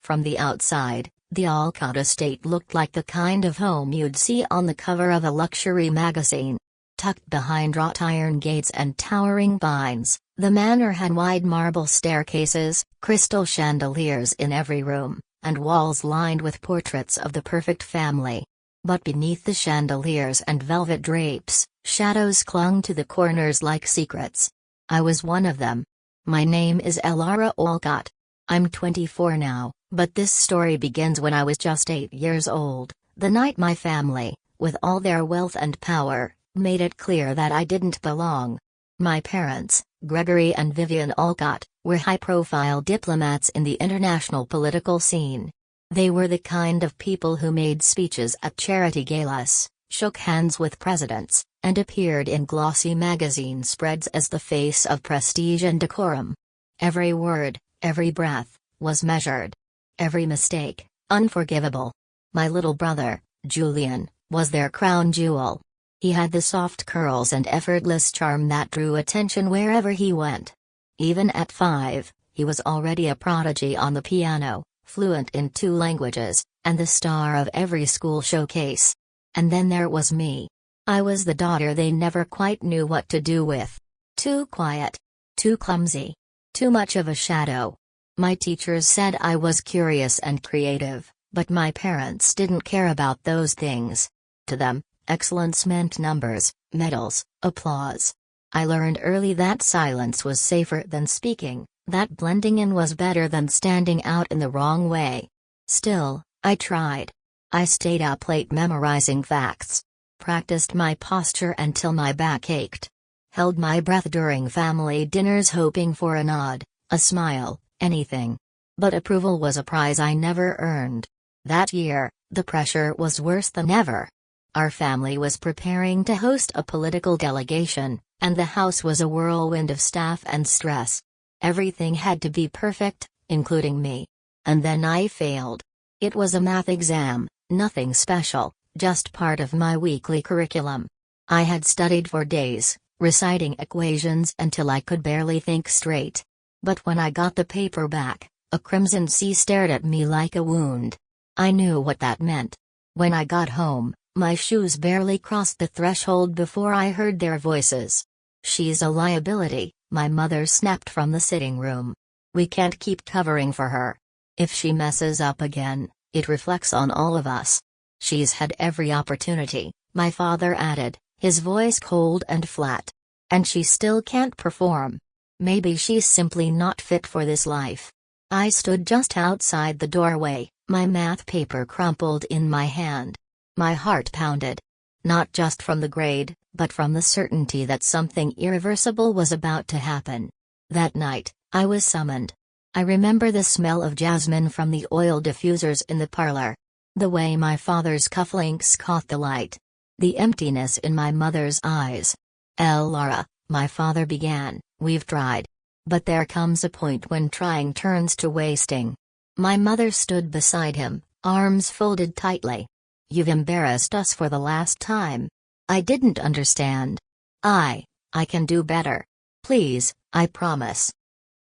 From the outside, the Alcott estate looked like the kind of home you'd see on the cover of a luxury magazine. Tucked behind wrought iron gates and towering vines, the manor had wide marble staircases, crystal chandeliers in every room, and walls lined with portraits of the perfect family. But beneath the chandeliers and velvet drapes, shadows clung to the corners like secrets. I was one of them. My name is Elara Alcott. I'm 24 now, but this story begins when I was just 8 years old, the night my family, with all their wealth and power, made it clear that I didn't belong. My parents, Gregory and Vivian Alcott, were high-profile diplomats in the international political scene. They were the kind of people who made speeches at charity galas, shook hands with presidents, and appeared in glossy magazine spreads as the face of prestige and decorum. Every word, every breath, was measured. Every mistake, unforgivable. My little brother, Julian, was their crown jewel. He had the soft curls and effortless charm that drew attention wherever he went. Even at 5, he was already a prodigy on the piano, fluent in 2 languages, and the star of every school showcase. And then there was me. I was the daughter they never quite knew what to do with. Too quiet. Too clumsy. Too much of a shadow. My teachers said I was curious and creative, but my parents didn't care about those things. To them, excellence meant numbers, medals, applause. I learned early that silence was safer than speaking, that blending in was better than standing out in the wrong way. Still, I tried. I stayed up late memorizing facts. Practiced my posture until my back ached. Held my breath during family dinners hoping for a nod, a smile, anything. But approval was a prize I never earned. That year, the pressure was worse than ever. Our family was preparing to host a political delegation, and the house was a whirlwind of staff and stress. Everything had to be perfect, including me. And then I failed. It was a math exam, nothing special, just part of my weekly curriculum. I had studied for days, reciting equations until I could barely think straight. But when I got the paper back, a crimson sea stared at me like a wound. I knew what that meant. When I got home, my shoes barely crossed the threshold before I heard their voices. "She's a liability," my mother snapped from the sitting room. "We can't keep covering for her. If she messes up again, it reflects on all of us." "She's had every opportunity," my father added, his voice cold and flat. "And she still can't perform. Maybe she's simply not fit for this life." I stood just outside the doorway, my math paper crumpled in my hand. My heart pounded. Not just from the grade, but from the certainty that something irreversible was about to happen. That night, I was summoned. I remember the smell of jasmine from the oil diffusers in the parlor. The way my father's cufflinks caught the light. The emptiness in my mother's eyes. "Elara," my father began, "we've tried. But there comes a point when trying turns to wasting." My mother stood beside him, arms folded tightly. "You've embarrassed us for the last time." I didn't understand. I can do better. Please, I promise."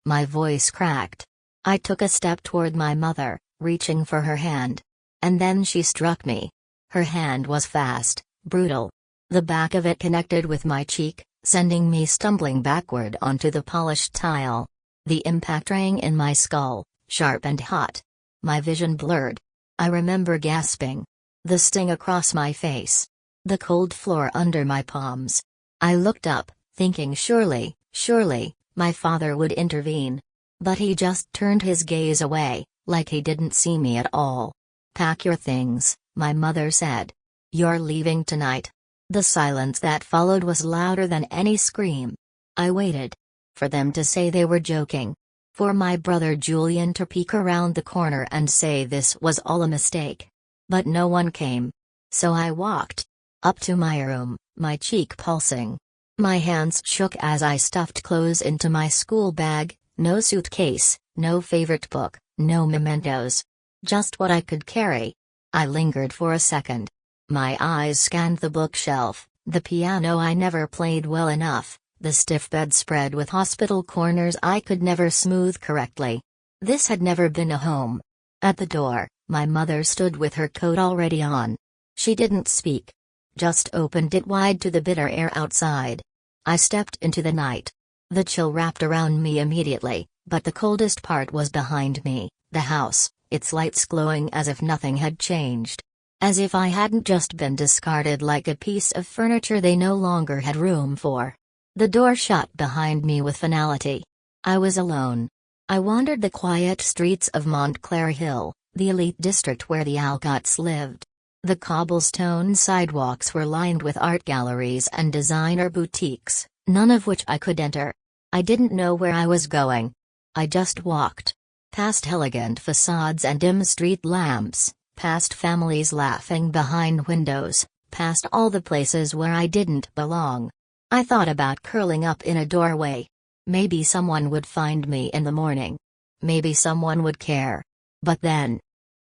My voice cracked. I took a step toward my mother, reaching for her hand. And then she struck me. Her hand was fast, brutal. The back of it connected with my cheek, sending me stumbling backward onto the polished tile. The impact rang in my skull, sharp and hot. My vision blurred. I remember gasping. The sting across my face. The cold floor under my palms. I looked up, thinking surely, my father would intervene. But he just turned his gaze away, like he didn't see me at all. "Pack your things," my mother said. "You're leaving tonight." The silence that followed was louder than any scream. I waited. For them to say they were joking. For my brother Julian to peek around the corner and say this was all a mistake. But no one came. So I walked. Up to my room, my cheek pulsing. My hands shook as I stuffed clothes into my school bag, no suitcase, no favorite book, no mementos. Just what I could carry. I lingered for a second. My eyes scanned the bookshelf, the piano I never played well enough, the stiff bedspread with hospital corners I could never smooth correctly. This had never been a home. At the door, my mother stood with her coat already on. She didn't speak. Just opened it wide to the bitter air outside. I stepped into the night. The chill wrapped around me immediately, but the coldest part was behind me, the house, its lights glowing as if nothing had changed. As if I hadn't just been discarded like a piece of furniture they no longer had room for. The door shut behind me with finality. I was alone. I wandered the quiet streets of Montclair Hill, the elite district where the Alcotts lived. The cobblestone sidewalks were lined with art galleries and designer boutiques, none of which I could enter. I didn't know where I was going. I just walked. Past elegant facades and dim street lamps, past families laughing behind windows, past all the places where I didn't belong. I thought about curling up in a doorway. Maybe someone would find me in the morning. Maybe someone would care. But then...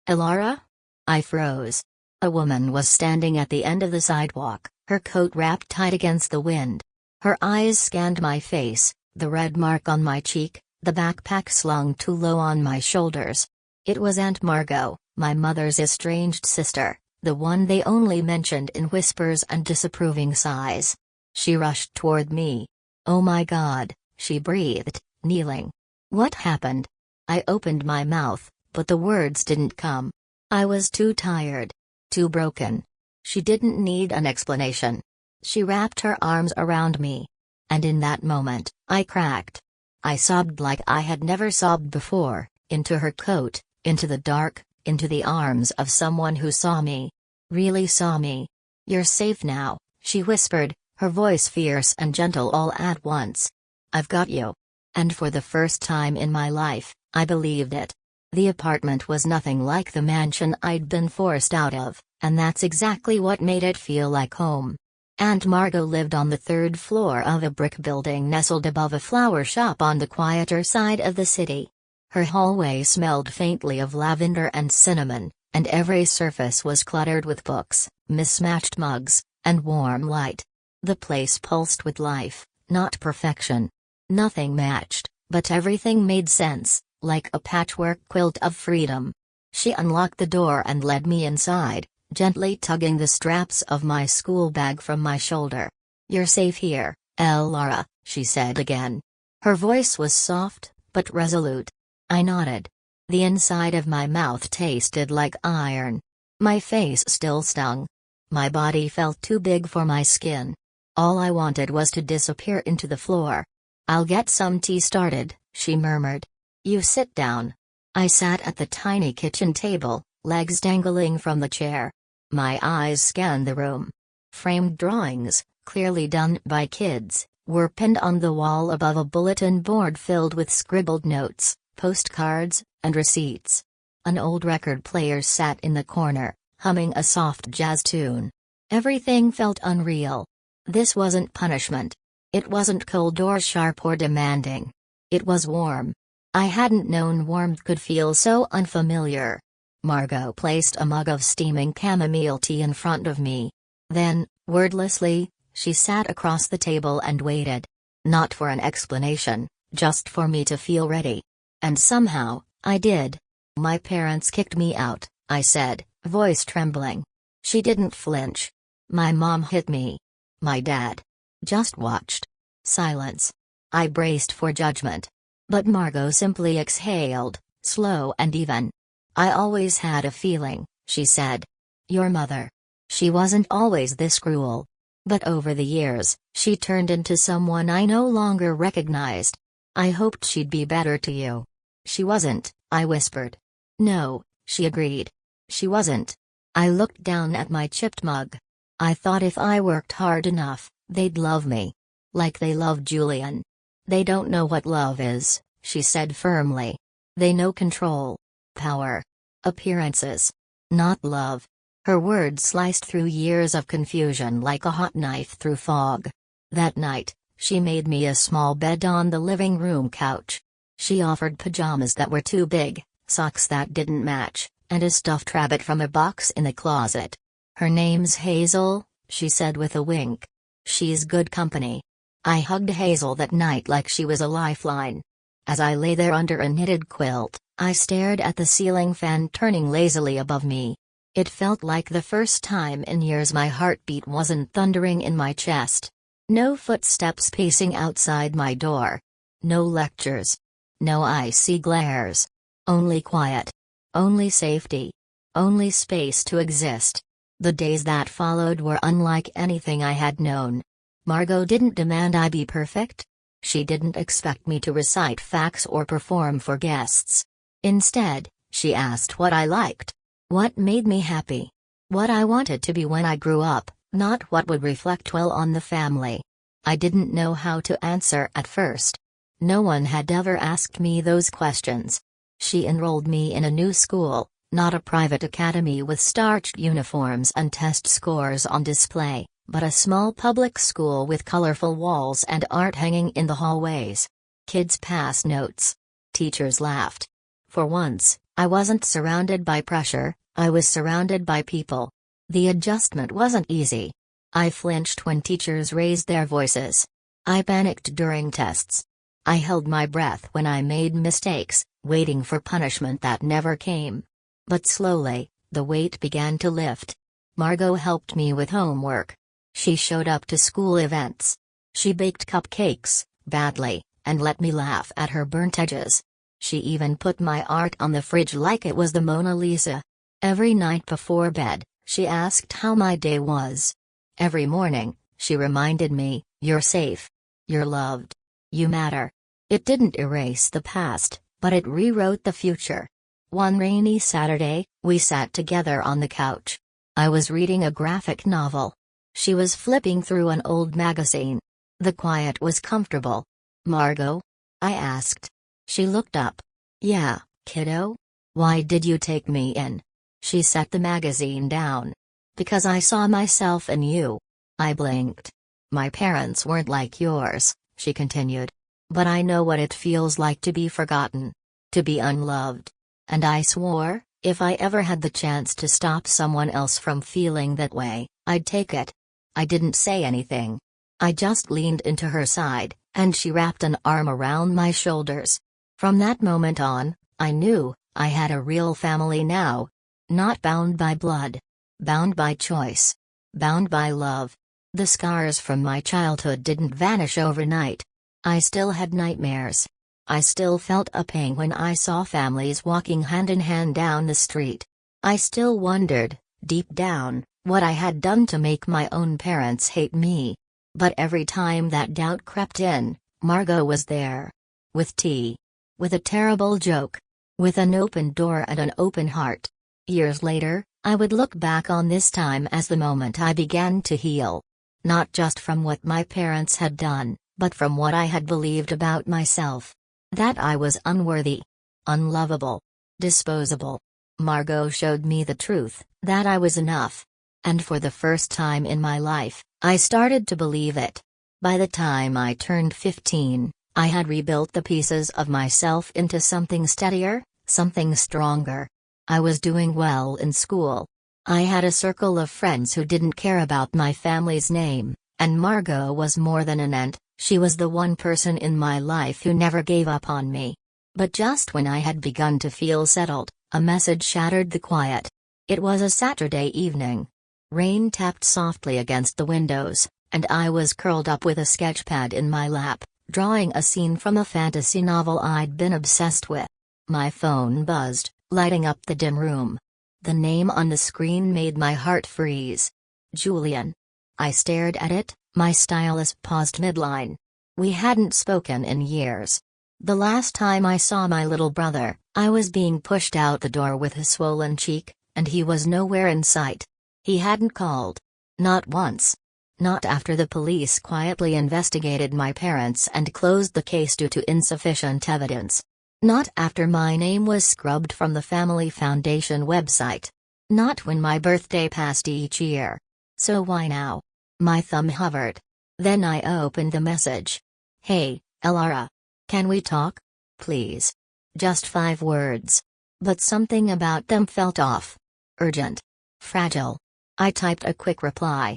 Elara? I froze. A woman was standing at the end of the sidewalk, her coat wrapped tight against the wind. Her eyes scanned my face, the red mark on my cheek, the backpack slung too low on my shoulders. It was Aunt Margot, my mother's estranged sister, the one they only mentioned in whispers and disapproving sighs. She rushed toward me. "Oh my God," she breathed, kneeling. "What happened?" I opened my mouth, but the words didn't come. I was too tired. Too broken. She didn't need an explanation. She wrapped her arms around me. And in that moment, I cracked. I sobbed like I had never sobbed before, into her coat, into the dark, into the arms of someone who saw me. Really saw me. "You're safe now," she whispered, her voice fierce and gentle all at once. "I've got you." And for the first time in my life, I believed it. The apartment was nothing like the mansion I'd been forced out of, and that's exactly what made it feel like home. Aunt Margot lived on the third floor of a brick building nestled above a flower shop on the quieter side of the city. Her hallway smelled faintly of lavender and cinnamon, and every surface was cluttered with books, mismatched mugs, and warm light. The place pulsed with life, not perfection. Nothing matched, but everything made sense, like a patchwork quilt of freedom. She unlocked the door and led me inside, gently tugging the straps of my school bag from my shoulder. "You're safe here, Elara," she said again. Her voice was soft, but resolute. I nodded. The inside of my mouth tasted like iron. My face still stung. My body felt too big for my skin. All I wanted was to disappear into the floor. "I'll get some tea started," she murmured. "You sit down." I sat at the tiny kitchen table, legs dangling from the chair. My eyes scanned the room. Framed drawings, clearly done by kids, were pinned on the wall above a bulletin board filled with scribbled notes, postcards, and receipts. An old record player sat in the corner, humming a soft jazz tune. Everything felt unreal. This wasn't punishment. It wasn't cold or sharp or demanding. It was warm. I hadn't known warmth could feel so unfamiliar. Margot placed a mug of steaming chamomile tea in front of me. Then, wordlessly, she sat across the table and waited. Not for an explanation, just for me to feel ready. And somehow, I did. "My parents kicked me out," I said, voice trembling. She didn't flinch. "My mom hit me. My dad just watched." Silence. I braced for judgment. But Margot simply exhaled, slow and even. "I always had a feeling," she said. "Your mother. She wasn't always this cruel. But over the years, she turned into someone I no longer recognized. I hoped she'd be better to you." "She wasn't," I whispered. "No," she agreed. "She wasn't." I looked down at my chipped mug. "I thought if I worked hard enough, they'd love me. Like they loved Julian. They don't know what love is," she said firmly. "They know control. Power. Appearances. Not love." Her words sliced through years of confusion like a hot knife through fog. That night, she made me a small bed on the living room couch. She offered pajamas that were too big, socks that didn't match, and a stuffed rabbit from a box in the closet. "Her name's Hazel," she said with a wink. "She's good company." I hugged Hazel that night like she was a lifeline. As I lay there under a knitted quilt, I stared at the ceiling fan turning lazily above me. It felt like the first time in years my heartbeat wasn't thundering in my chest. No footsteps pacing outside my door. No lectures. No icy glares. Only quiet. Only safety. Only space to exist. The days that followed were unlike anything I had known. Margot didn't demand I be perfect. She didn't expect me to recite facts or perform for guests. Instead, she asked what I liked. What made me happy. What I wanted to be when I grew up, not what would reflect well on the family. I didn't know how to answer at first. No one had ever asked me those questions. She enrolled me in a new school, not a private academy with starched uniforms and test scores on display, but a small public school with colorful walls and art hanging in the hallways. Kids passed notes. Teachers laughed. For once, I wasn't surrounded by pressure, I was surrounded by people. The adjustment wasn't easy. I flinched when teachers raised their voices. I panicked during tests. I held my breath when I made mistakes, waiting for punishment that never came. But slowly, the weight began to lift. Margot helped me with homework. She showed up to school events. She baked cupcakes, badly, and let me laugh at her burnt edges. She even put my art on the fridge like it was the Mona Lisa. Every night before bed, she asked how my day was. Every morning, she reminded me, "You're safe. You're loved. You matter." It didn't erase the past, but it rewrote the future. One rainy Saturday, we sat together on the couch. I was reading a graphic novel. She was flipping through an old magazine. The quiet was comfortable. "Margot?" I asked. She looked up. "Yeah, kiddo? Why did you take me in?" She set the magazine down. "Because I saw myself in you." I blinked. "My parents weren't like yours," she continued. "But I know what it feels like to be forgotten. To be unloved. And I swore, if I ever had the chance to stop someone else from feeling that way, I'd take it." I didn't say anything. I just leaned into her side, and she wrapped an arm around my shoulders. From that moment on, I knew, I had a real family now. Not bound by blood. Bound by choice. Bound by love. The scars from my childhood didn't vanish overnight. I still had nightmares. I still felt a pang when I saw families walking hand in hand down the street. I still wondered, deep down, what I had done to make my own parents hate me. But every time that doubt crept in, Margot was there. With tea. With a terrible joke. With an open door and an open heart. Years later, I would look back on this time as the moment I began to heal. Not just from what my parents had done, but from what I had believed about myself. That I was unworthy. Unlovable. Disposable. Margot showed me the truth, that I was enough. And for the first time in my life, I started to believe it. By the time I turned 15, I had rebuilt the pieces of myself into something steadier, something stronger. I was doing well in school. I had a circle of friends who didn't care about my family's name, and Margot was more than an aunt, she was the one person in my life who never gave up on me. But just when I had begun to feel settled, a message shattered the quiet. It was a Saturday evening. Rain tapped softly against the windows, and I was curled up with a sketchpad in my lap, drawing a scene from a fantasy novel I'd been obsessed with. My phone buzzed, lighting up the dim room. The name on the screen made my heart freeze. Julian. I stared at it, my stylus paused midline. We hadn't spoken in years. The last time I saw my little brother, I was being pushed out the door with a swollen cheek, and he was nowhere in sight. He hadn't called. Not once. Not after the police quietly investigated my parents and closed the case due to insufficient evidence. Not after my name was scrubbed from the Family Foundation website. Not when my birthday passed each year. So why now? My thumb hovered. Then I opened the message. "Hey, Elara. Can we talk? Please." Just 5 words. But something about them felt off. Urgent. Fragile. I typed a quick reply.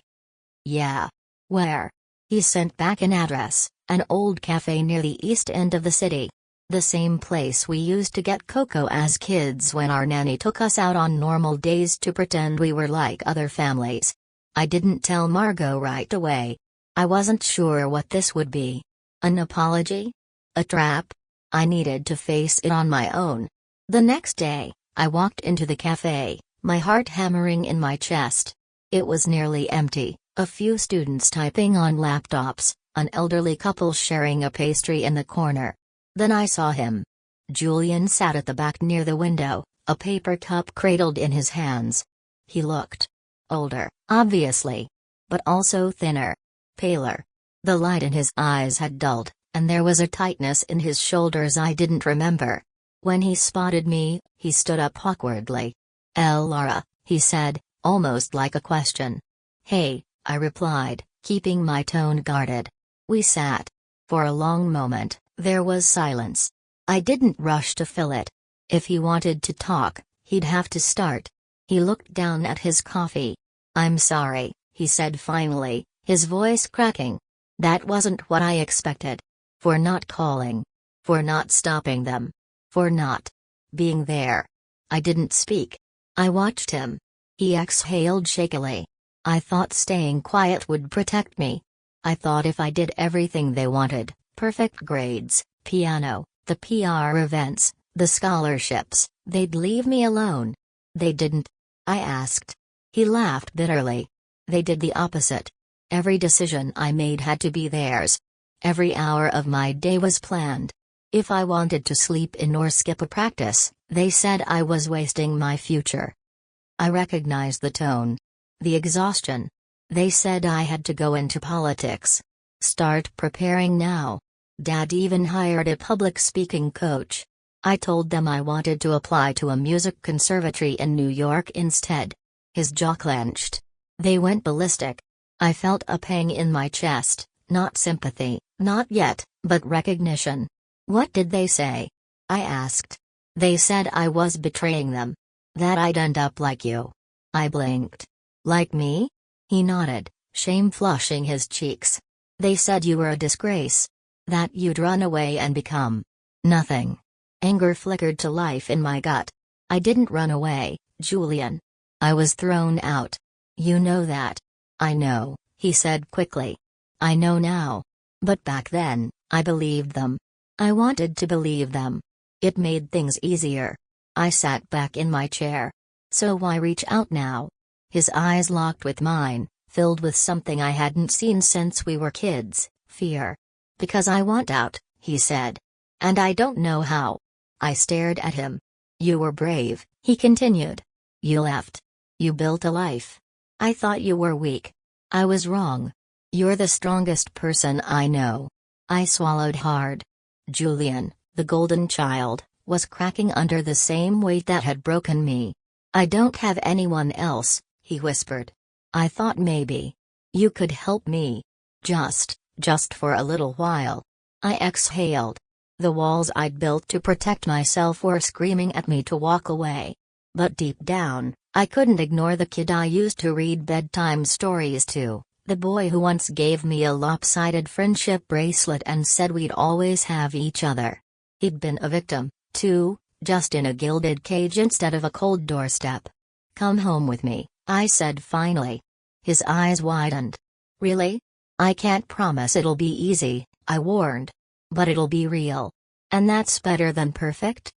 "Yeah. Where?" He sent back an address, an old cafe near the east end of the city. The same place we used to get cocoa as kids when our nanny took us out on normal days to pretend we were like other families. I didn't tell Margot right away. I wasn't sure what this would be. An apology? A trap? I needed to face it on my own. The next day, I walked into the cafe, my heart hammering in my chest. It was nearly empty, a few students typing on laptops, an elderly couple sharing a pastry in the corner. Then I saw him. Julian sat at the back near the window, a paper cup cradled in his hands. He looked older, obviously, but also thinner, paler. The light in his eyes had dulled, and there was a tightness in his shoulders I didn't remember. When he spotted me, he stood up awkwardly. "Elara," he said, almost like a question. "Hey," I replied, keeping my tone guarded. We sat. For a long moment, there was silence. I didn't rush to fill it. If he wanted to talk, he'd have to start. He looked down at his coffee. "I'm sorry," he said finally, his voice cracking. "That wasn't what I expected. For not calling. For not stopping them. For not being there." I didn't speak. I watched him. He exhaled shakily. "I thought staying quiet would protect me. I thought if I did everything they wanted, perfect grades, piano, the PR events, the scholarships, they'd leave me alone. They didn't." I asked. He laughed bitterly. "They did the opposite. Every decision I made had to be theirs. Every hour of my day was planned. If I wanted to sleep in or skip a practice, they said I was wasting my future." I recognized the tone. The exhaustion. They said I had to go into politics. Start preparing now. Dad even hired a public speaking coach. I told them I wanted to apply to a music conservatory in New York instead. His jaw clenched. They went ballistic. I felt a pang in my chest, not sympathy, not yet, but recognition. "What did they say?" I asked. "They said I was betraying them. That I'd end up like you." I blinked. "Like me?" He nodded, shame flushing his cheeks. "They said you were a disgrace. That you'd run away and become nothing." Anger flickered to life in my gut. "I didn't run away, Julian. I was thrown out. You know that." "I know," he said quickly. "I know now. But back then, I believed them. I wanted to believe them. It made things easier." I sat back in my chair. "So why reach out now?" His eyes locked with mine, filled with something I hadn't seen since we were kids, fear. "Because I want out," he said. "And I don't know how." I stared at him. "You were brave," he continued. "You left. You built a life. I thought you were weak. I was wrong. You're the strongest person I know." I swallowed hard. Julian, the golden child, was cracking under the same weight that had broken me. "I don't have anyone else," he whispered. "I thought maybe you could help me. Just for a little while." I exhaled. The walls I'd built to protect myself were screaming at me to walk away. But deep down, I couldn't ignore the kid I used to read bedtime stories to, the boy who once gave me a lopsided friendship bracelet and said we'd always have each other. He'd been a victim, too, just in a gilded cage instead of a cold doorstep. "Come home with me," I said finally. His eyes widened. "Really? I can't promise it'll be easy," I warned. "But it'll be real. And that's better than perfect?"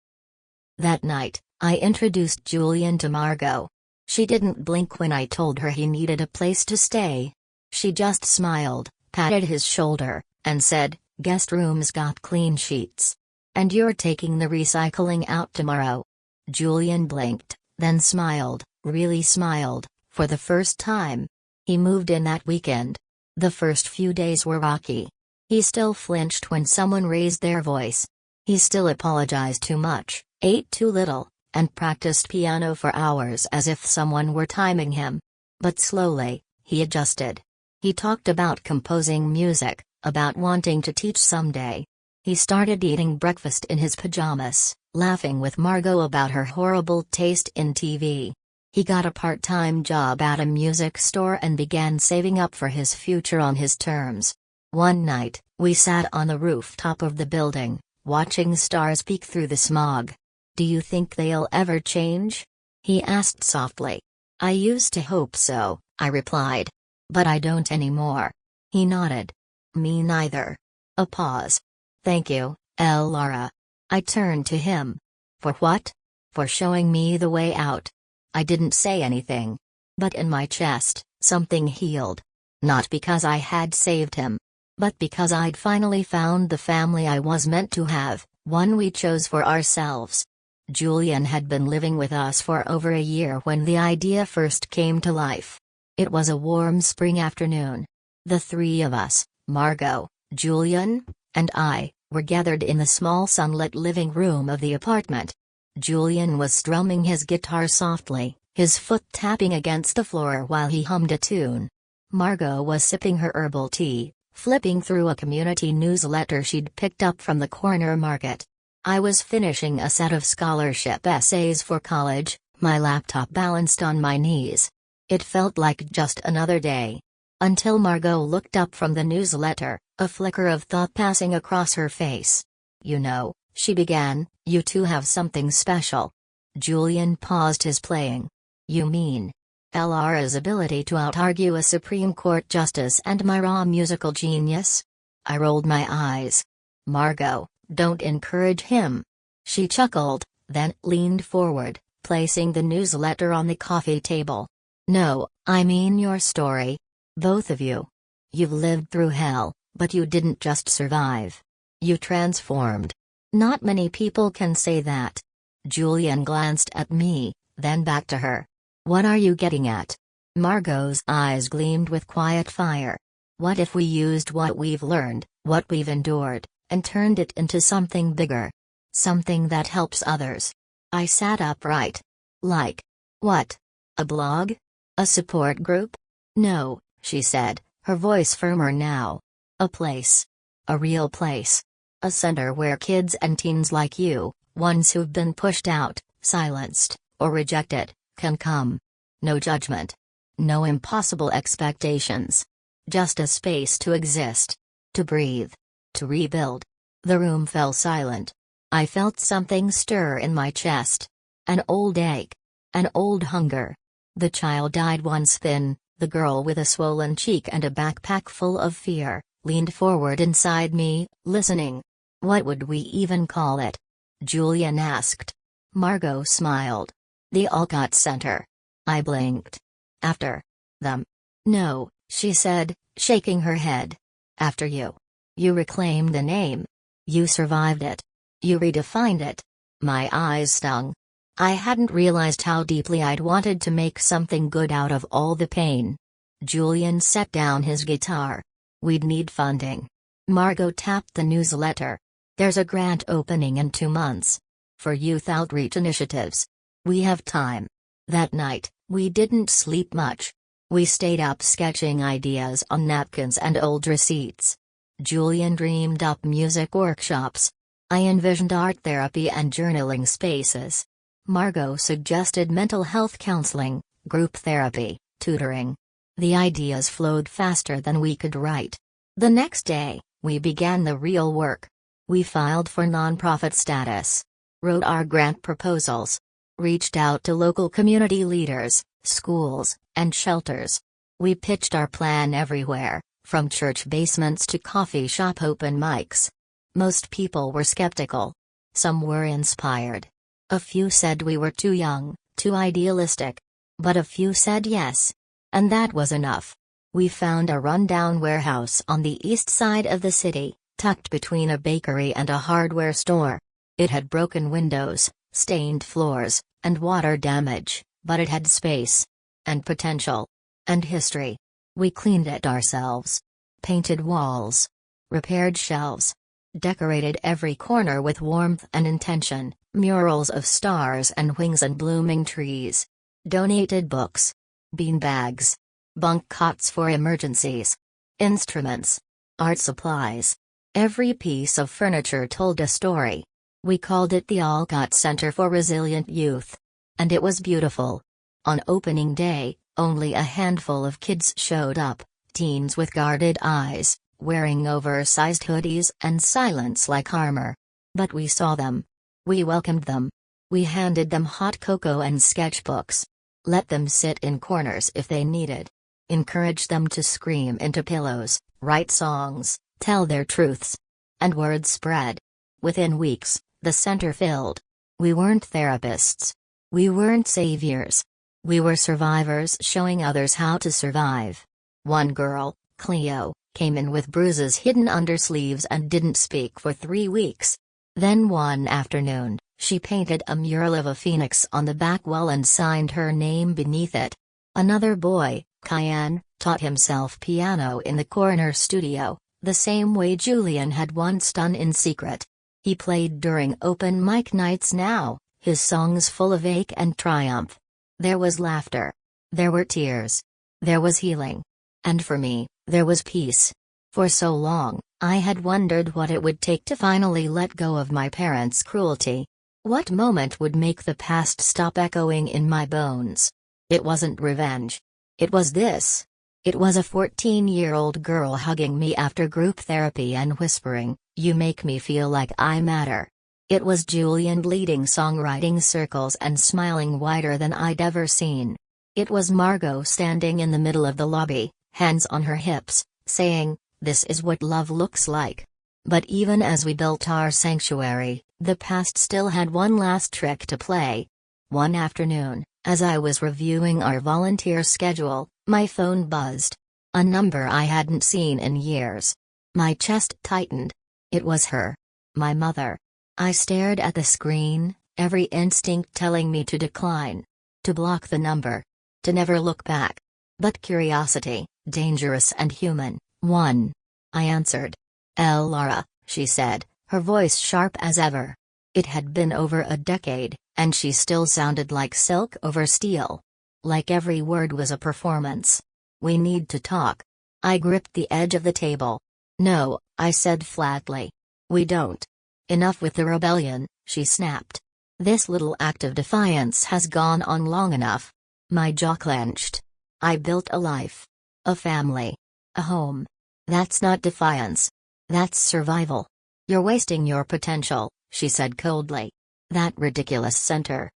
That night, I introduced Julian to Margot. She didn't blink when I told her he needed a place to stay. She just smiled, patted his shoulder, and said, "Guest room's got clean sheets. And you're taking the recycling out tomorrow." Julian blinked, then smiled, really smiled, for the first time. He moved in that weekend. The first few days were rocky. He still flinched when someone raised their voice. He still apologized too much, ate too little, and practiced piano for hours as if someone were timing him. But slowly, he adjusted. He talked about composing music, about wanting to teach someday. He started eating breakfast in his pajamas, laughing with Margot about her horrible taste in TV. He got a part-time job at a music store and began saving up for his future on his terms. One night, we sat on the rooftop of the building, watching stars peek through the smog. Do you think they'll ever change? He asked softly. I used to hope so, I replied. But I don't anymore. He nodded. Me neither. A pause. Thank you, Elara. I turned to him. For what? For showing me the way out. I didn't say anything. But in my chest, something healed. Not because I had saved him. But because I'd finally found the family I was meant to have, one we chose for ourselves. Julian had been living with us for over a year when the idea first came to life. It was a warm spring afternoon. The three of us, Margot, Julian, and I, were gathered in the small sunlit living room of the apartment. Julian was strumming his guitar softly, his foot tapping against the floor while he hummed a tune. Margot was sipping her herbal tea, flipping through a community newsletter she'd picked up from the corner market. I was finishing a set of scholarship essays for college, my laptop balanced on my knees. It felt like just another day. Until Margot looked up from the newsletter, a flicker of thought passing across her face. You know, she began, you two have something special. Julian paused his playing. You mean Elara's ability to out-argue a Supreme Court justice and my raw musical genius? I rolled my eyes. Margot, don't encourage him. She chuckled, then leaned forward, placing the newsletter on the coffee table. No, I mean your story. Both of you. You've lived through hell, but you didn't just survive. You transformed. Not many people can say that. Julian glanced at me, then back to her. What are you getting at? Margot's eyes gleamed with quiet fire. What if we used what we've learned, what we've endured, and turned it into something bigger? Something that helps others. I sat upright. Like what? A blog? A support group? No, she said, her voice firmer now. A place. A real place. A center where kids and teens like you, ones who've been pushed out, silenced, or rejected, can come. No judgment. No impossible expectations. Just a space to exist. To breathe. To rebuild. The room fell silent. I felt something stir in my chest. An old ache. An old hunger. The child eyed once thin, the girl with a swollen cheek and a backpack full of fear, leaned forward inside me, listening. What would we even call it? Julian asked. Margot smiled. The Alcott Center. I blinked. After them. No, she said, shaking her head. After you. You reclaimed the name. You survived it. You redefined it. My eyes stung. I hadn't realized how deeply I'd wanted to make something good out of all the pain. Julian set down his guitar. We'd need funding. Margot tapped the newsletter. There's a grant opening in 2 months. For youth outreach initiatives. We have time. That night, we didn't sleep much. We stayed up sketching ideas on napkins and old receipts. Julian dreamed up music workshops. I envisioned art therapy and journaling spaces. Margot suggested mental health counseling, group therapy, tutoring. The ideas flowed faster than we could write. The next day, we began the real work. We filed for nonprofit status. Wrote our grant proposals. Reached out to local community leaders, schools, and shelters. We pitched our plan everywhere, from church basements to coffee shop open mics. Most people were skeptical. Some were inspired. A few said we were too young, too idealistic. But a few said yes. And that was enough. We found a rundown warehouse on the east side of the city, tucked between a bakery and a hardware store. It had broken windows, stained floors, and water damage, but it had space. And potential. And history. We cleaned it ourselves. Painted walls. Repaired shelves. Decorated every corner with warmth and intention, murals of stars and wings and blooming trees. Donated books. Beanbags. Bunk cots for emergencies. Instruments. Art supplies. Every piece of furniture told a story. We called it the Alcott Center for Resilient Youth. And it was beautiful. On opening day, only a handful of kids showed up, teens with guarded eyes, wearing oversized hoodies and silence like armor. But we saw them. We welcomed them. We handed them hot cocoa and sketchbooks. Let them sit in corners if they needed. Encouraged them to scream into pillows, write songs, tell their truths. And word spread. Within weeks, the center filled. We weren't therapists. We weren't saviors. We were survivors showing others how to survive. One girl, Cleo, came in with bruises hidden under sleeves and didn't speak for 3 weeks. Then one afternoon, she painted a mural of a phoenix on the back wall and signed her name beneath it. Another boy, Kyan, taught himself piano in the corner studio, the same way Julian had once done in secret. He played during open mic nights now, his songs full of ache and triumph. There was laughter. There were tears. There was healing. And for me, there was peace. For so long, I had wondered what it would take to finally let go of my parents' cruelty. What moment would make the past stop echoing in my bones? It wasn't revenge. It was this. It was a 14-year-old girl hugging me after group therapy and whispering, "You make me feel like I matter." It was Julian leading songwriting circles and smiling wider than I'd ever seen. It was Margot standing in the middle of the lobby, hands on her hips, saying, "This is what love looks like." But even as we built our sanctuary, the past still had one last trick to play. One afternoon, as I was reviewing our volunteer schedule, my phone buzzed. A number I hadn't seen in years. My chest tightened. It was her. My mother. I stared at the screen, every instinct telling me to decline. To block the number. To never look back. But curiosity, dangerous and human, won. I answered. "Elara," she said, her voice sharp as ever. It had been over a decade, and she still sounded like silk over steel. Like every word was a performance. "We need to talk." I gripped the edge of the table. "No," I said flatly. "We don't. Enough with the rebellion," she snapped. "This little act of defiance has gone on long enough." My jaw clenched. I built a life. A family. A home. That's not defiance. That's survival. "You're wasting your potential," she said coldly. "That ridiculous center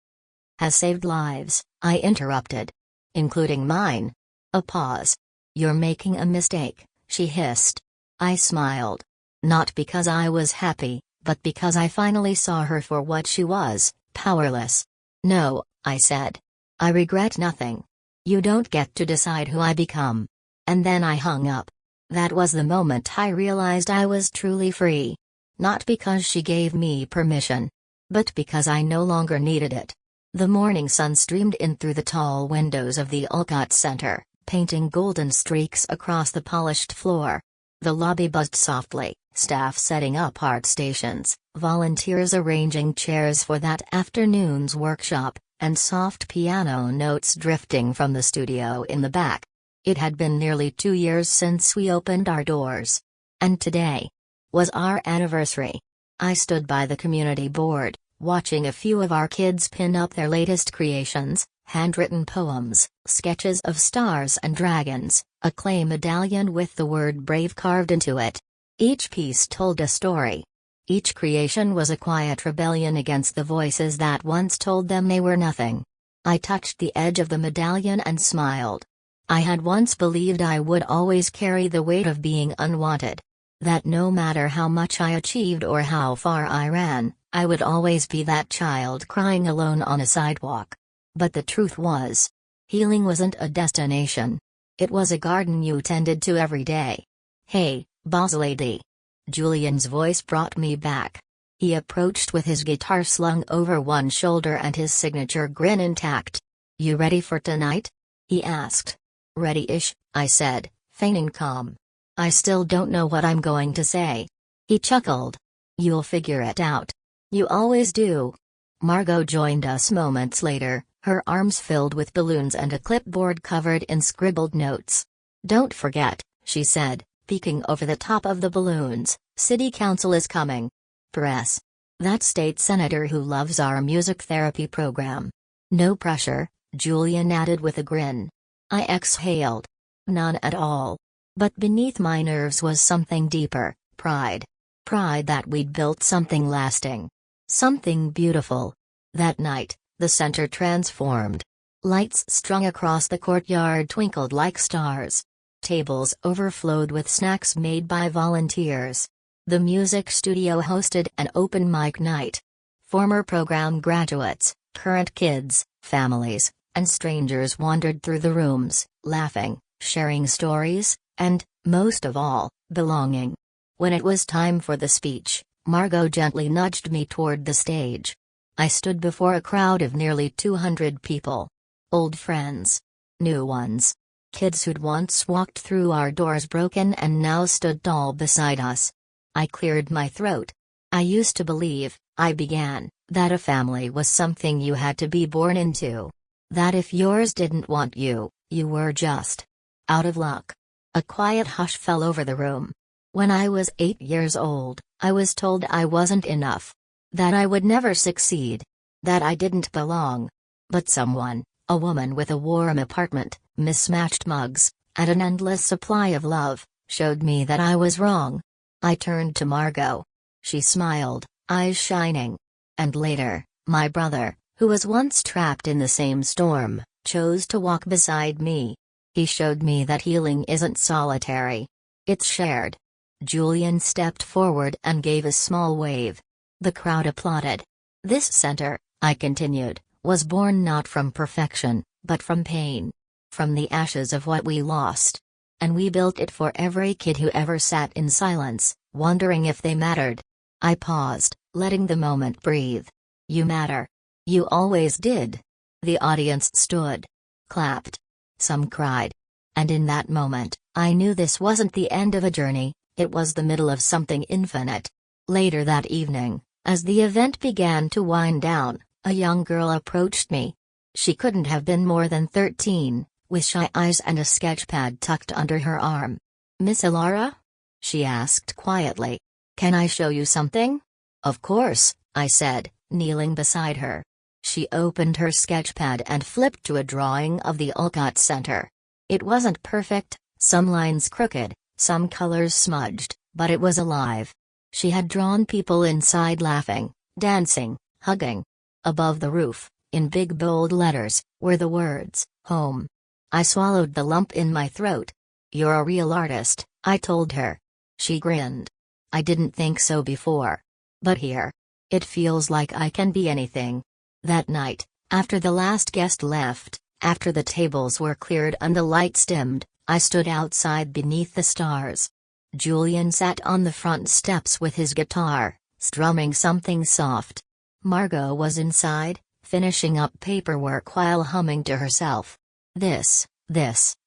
has saved lives," I interrupted. "Including mine." A pause. "You're making a mistake," she hissed. I smiled. Not because I was happy, but because I finally saw her for what she was, powerless. "No," I said. "I regret nothing. You don't get to decide who I become." And then I hung up. That was the moment I realized I was truly free. Not because she gave me permission, but because I no longer needed it. The morning sun streamed in through the tall windows of the Alcott Center, painting golden streaks across the polished floor. The lobby buzzed softly, staff setting up art stations, volunteers arranging chairs for that afternoon's workshop, and soft piano notes drifting from the studio in the back. It had been nearly 2 years since we opened our doors. And today was our anniversary. I stood by the community board, watching a few of our kids pin up their latest creations, handwritten poems, sketches of stars and dragons, a clay medallion with the word brave carved into it. Each piece told a story. Each creation was a quiet rebellion against the voices that once told them they were nothing. I touched the edge of the medallion and smiled. I had once believed I would always carry the weight of being unwanted. That no matter how much I achieved or how far I ran, I would always be that child crying alone on a sidewalk. But the truth was, healing wasn't a destination. It was a garden you tended to every day. "Hey, boss lady." Julian's voice brought me back. He approached with his guitar slung over one shoulder and his signature grin intact. "You ready for tonight?" he asked. "Ready-ish," I said, feigning calm. "I still don't know what I'm going to say." He chuckled. "You'll figure it out. You always do." Margot joined us moments later, her arms filled with balloons and a clipboard covered in scribbled notes. "Don't forget," she said, peeking over the top of the balloons, "City Council is coming. Press. That state senator who loves our music therapy program." "No pressure," Julian added with a grin. I exhaled. None at all. But beneath my nerves was something deeper, pride. Pride that we'd built something lasting. Something beautiful. That night, the center transformed. Lights strung across the courtyard twinkled like stars. Tables overflowed with snacks made by volunteers. The music studio hosted an open mic night. Former program graduates, current kids, families, and strangers wandered through the rooms, laughing, sharing stories, and, most of all, belonging. When it was time for the speech, Margot gently nudged me toward the stage. I stood before a crowd of nearly 200 people. Old friends. New ones. Kids who'd once walked through our doors broken and now stood tall beside us. I cleared my throat. I used to believe, I began, that a family was something you had to be born into. That if yours didn't want you, you were just out of luck. A quiet hush fell over the room. When I was 8 years old, I was told I wasn't enough. That I would never succeed. That I didn't belong. But someone, a woman with a warm apartment, mismatched mugs, and an endless supply of love, showed me that I was wrong. I turned to Margot. She smiled, eyes shining. And later, my brother, who was once trapped in the same storm, chose to walk beside me. He showed me that healing isn't solitary. It's shared. Julian stepped forward and gave a small wave. The crowd applauded. This center, I continued, was born not from perfection, but from pain. From the ashes of what we lost. And we built it for every kid who ever sat in silence, wondering if they mattered. I paused, letting the moment breathe. You matter. You always did. The audience stood. Clapped. Some cried. And in that moment, I knew this wasn't the end of a journey, it was the middle of something infinite. Later that evening, as the event began to wind down, a young girl approached me. She couldn't have been more than 13, with shy eyes and a sketchpad tucked under her arm. "Miss Elara?" she asked quietly. "Can I show you something?" "Of course," I said, kneeling beside her. She opened her sketchpad and flipped to a drawing of the Alcott Center. It wasn't perfect, some lines crooked, some colors smudged, but it was alive. She had drawn people inside laughing, dancing, hugging. Above the roof, in big bold letters, were the words, "Home." I swallowed the lump in my throat. "You're a real artist," I told her. She grinned. "I didn't think so before. But here. It feels like I can be anything." That night, after the last guest left, after the tables were cleared and the lights dimmed, I stood outside beneath the stars. Julian sat on the front steps with his guitar, strumming something soft. Margot was inside, finishing up paperwork while humming to herself. This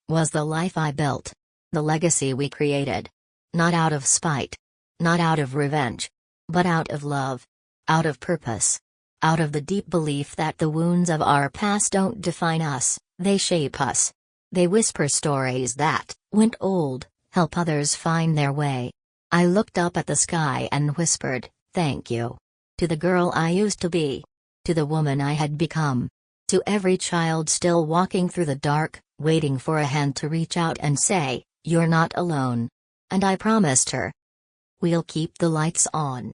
was the life I built. The legacy we created. Not out of spite. Not out of revenge. But out of love. Out of purpose. Out of the deep belief that the wounds of our past don't define us, they shape us. They whisper stories that, when old, help others find their way. I looked up at the sky and whispered, "Thank you." To the girl I used to be. To the woman I had become. To every child still walking through the dark, waiting for a hand to reach out and say, "You're not alone." And I promised her, "We'll keep the lights on."